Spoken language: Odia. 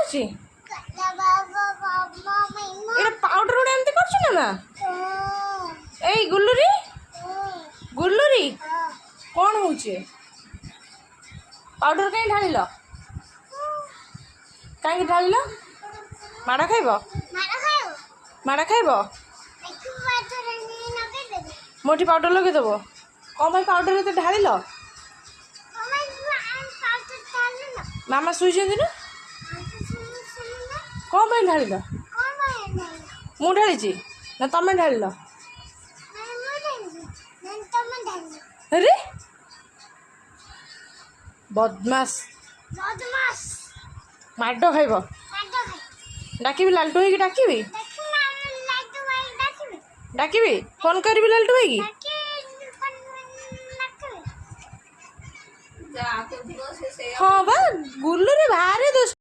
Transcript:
କରୁଛି ଏଟା ପାଉଡର ଗୁଡ଼ା ଏମିତି କରୁଛୁ ନା ମା ଏଇ ଗୁଲୁରି ଗୁଲୁରି କ'ଣ ହଉଛି ପାଉଡର କାହିଁ ଢାଳିଲ କାହିଁକି ଢାଳିଲ ମାଡ଼ ଖାଇବ ମୋଠି ପାଉଡର ଲଗେଇଦେବ କ'ଣ ପାଇଁ ପାଉଡର ଏତେ ଢାଳିଲ ମାମା ଶୋଇଛନ୍ତି ନା କ'ଣ ପାଇଁ ଢାଳିଲ ମୁଁ ଢାଳିଛି ନା ତମେ ଢାଳିଲ ଆରେ ବଦମାସ ମାଡ଼ ଖାଇବ ଡାକିବି ଲାଲଟୁ ହେଇକି ଡାକିବି ଡାକିବି ଫୋନ୍ କରିବି ଲାଲଟୁ ହେଇକି ହଁ ବା ଗୁଲୁରି ଭାରି ଦୁଷ୍ଟ